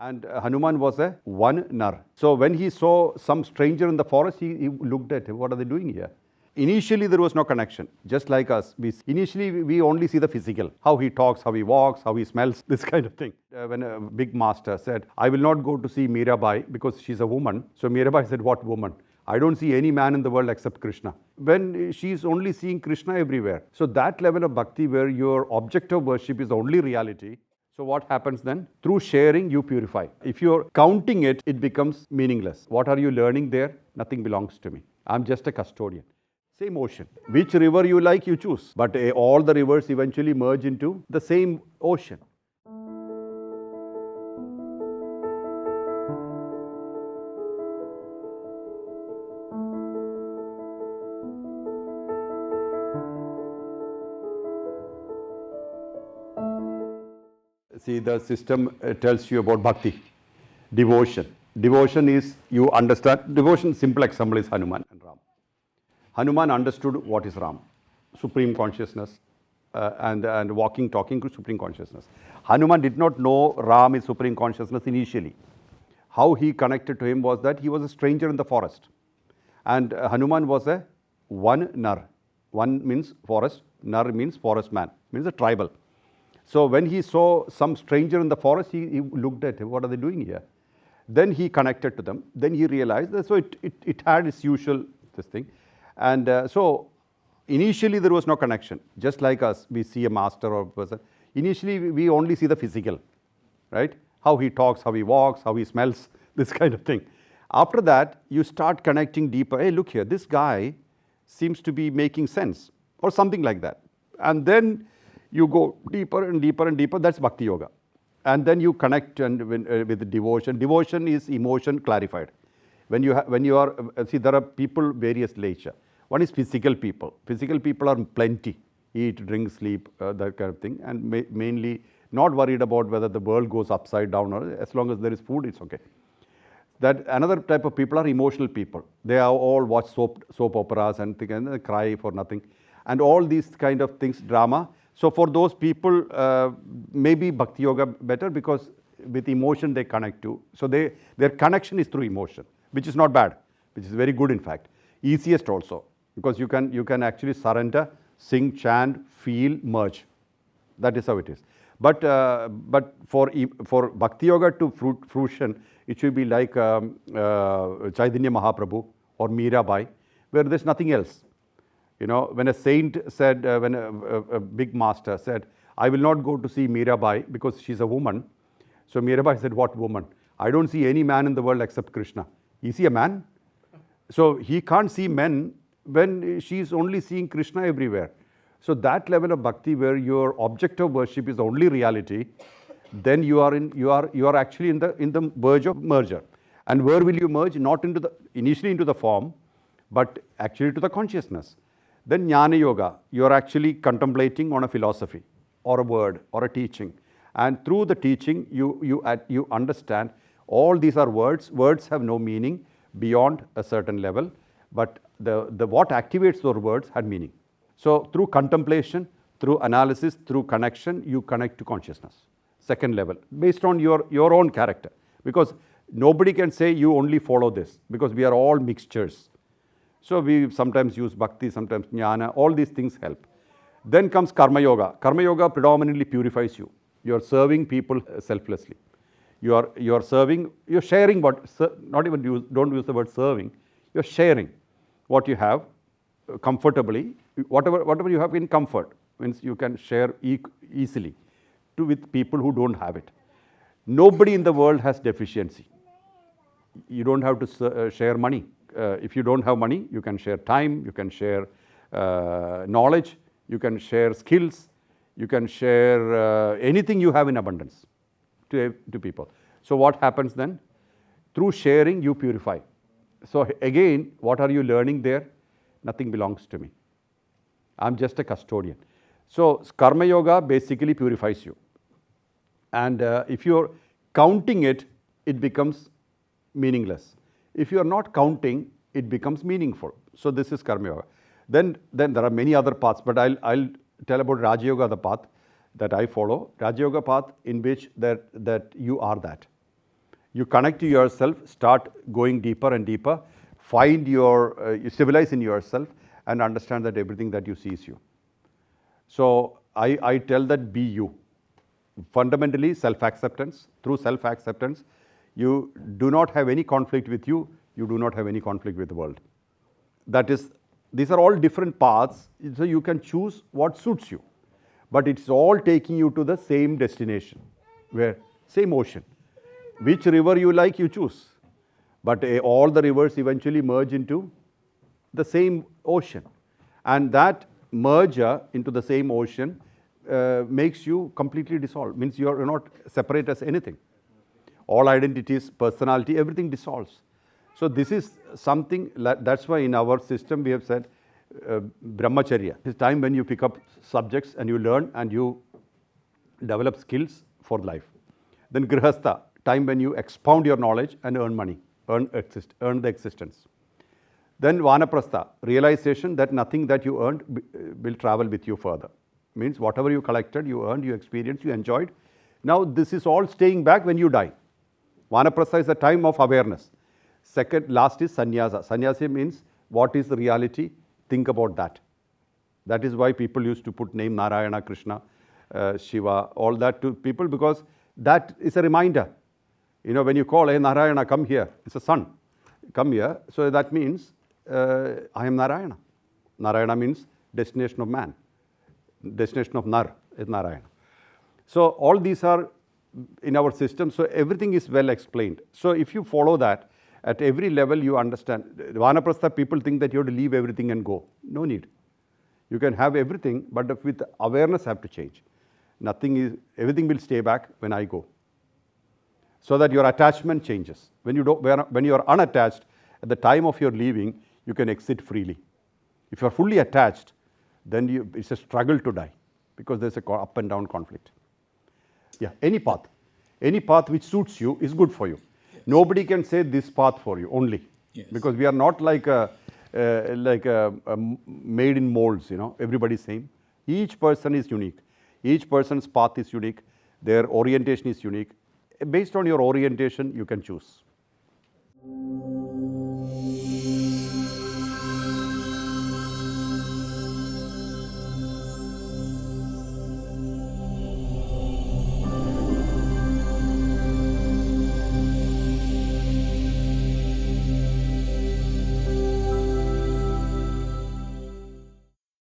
And Hanuman was a one nar. So when he saw some stranger in the forest, he looked at him. What are they doing here? Initially, there was no connection. Just like us, initially we only see the physical, how he talks, how he walks, how he smells, this kind of thing. When a big master said, I will not go to see Mirabai because she's a woman. So Mirabai said, what woman? I don't see any man in the world except Krishna. When she's only seeing Krishna everywhere. So that level of bhakti where your object of worship is the only reality. So what happens then? Through sharing, you purify. If you're counting it, it becomes meaningless. What are you learning there? Nothing belongs to me. I'm just a custodian. Same ocean. Which river you like, you choose. But all the rivers eventually merge into the same ocean. See, the system tells you about bhakti, devotion. Devotion is, you understand, devotion, simple example is Hanuman and Ram. Hanuman understood what is Ram, supreme consciousness, and walking, talking to supreme consciousness. Hanuman did not know Ram is supreme consciousness initially. How he connected to him was that he was a stranger in the forest. And Hanuman was a one nar. One means forest, nar means forest man, means a tribal. So when he saw some stranger in the forest, he looked at him. What are they doing here? Then he connected to them. Then he realized that, so it had its usual this thing. And so initially there was no connection. Just like us, we see a master or a person. Initially we only see the physical, right? How he talks, how he walks, how he smells, this kind of thing. After that, you start connecting deeper. Hey, look here, this guy seems to be making sense or something like that. And then you go deeper and deeper and deeper. That's Bhakti Yoga. And then you connect with devotion. Devotion is emotion clarified. When you are, see, there are people various nature. One is physical people. Physical people are plenty. Eat, drink, sleep, that kind of thing. And mainly not worried about whether the world goes upside down or as long as there is food, it's okay. That another type of people are emotional people. They are all watch soap operas and they cry for nothing. And all these kind of things, drama. So for those people, maybe Bhakti Yoga better because with emotion they connect to. So their connection is through emotion, which is not bad, which is very good in fact. Easiest also, because you can actually surrender, sing, chant, feel, merge. That is how it is. But for Bhakti Yoga to fruition, it should be like Chaitanya Mahaprabhu or Mirabai, where there's nothing else. You know, when a saint said, when a big master said, I will not go to see Mirabai because she's a woman. So Mirabai said, what woman? I don't see any man in the world except Krishna. Is he a man? So he can't see men when she's only seeing Krishna everywhere. So that level of bhakti where your object of worship is the only reality, then you are actually in the verge of merger. And where will you merge? Not initially into the form, but actually to the consciousness. Then jnana yoga, you are actually contemplating on a philosophy or a word or a teaching. And through the teaching, you understand all these are words. Words have no meaning beyond a certain level, but what activates those words had meaning. So through contemplation, through analysis, through connection, you connect to consciousness. Second level, based on your own character. Because nobody can say you only follow this, because we are all mixtures. So we sometimes use bhakti, sometimes jnana, all these things help. Then comes karma yoga. Karma yoga predominantly purifies you. You are serving people selflessly. You are serving, you're sharing don't use the word serving, you're sharing what you have comfortably, whatever you have in comfort, means you can share easily with people who don't have it. Nobody in the world has deficiency. You don't have to share money. If you don't have money, you can share time, you can share knowledge, you can share skills, you can share anything you have in abundance to people. So what happens then? Through sharing, you purify. So again, what are you learning there? Nothing belongs to me. I'm just a custodian. So karma yoga basically purifies you. And if you're counting it, it becomes meaningless. If you are not counting, it becomes meaningful. So this is karma yoga. Then there are many other paths, but I'll tell about Raja Yoga, the path that I follow. Raja Yoga path in which that you are that. You connect to yourself, start going deeper and deeper, find you civilize in yourself and understand that everything that you see is you. So I tell that be you. Fundamentally, self-acceptance. Through self-acceptance, you do not have any conflict with you, you do not have any conflict with the world. That is, these are all different paths, so you can choose what suits you. But it's all taking you to the same destination, where same ocean. Which river you like, you choose. But all the rivers eventually merge into the same ocean. And that merger into the same ocean makes you completely dissolve. Means you're not separate as anything. All identities, personality, everything dissolves. So this is something, that's why in our system we have said brahmacharya. It's time when you pick up subjects and you learn and you develop skills for life. Then grihastha, time when you expound your knowledge and earn money, earn the existence. Then vanaprastha, realization that nothing that you earned will travel with you further. Means whatever you collected, you earned, you experienced, you enjoyed. Now this is all staying back when you die. Vanaprastha is a time of awareness. Second, last is sannyasa. Sannyasa means what is the reality? Think about that. That is why people used to put name Narayana, Krishna, Shiva, all that to people, because that is a reminder. You know, when you call, hey Narayana, come here, it's a sun, come here. So that means I am Narayana. Narayana means destination of man. Destination of Nar is Narayana. So all these are in our system, so everything is well explained. So if you follow that, at every level you understand. Vanaprastha, people think that you have to leave everything and go. No need. You can have everything, but with awareness have to change. Everything will stay back when I go. So that your attachment changes. When you are unattached, at the time of your leaving, you can exit freely. If you are fully attached, then it's a struggle to die, because there's a up and down conflict. Yeah, any path which suits you is good for you. Yes. Nobody can say this path for you only, yes. Because we are not like a made in molds. You know, everybody's same. Each person is unique. Each person's path is unique. Their orientation is unique. Based on your orientation, you can choose.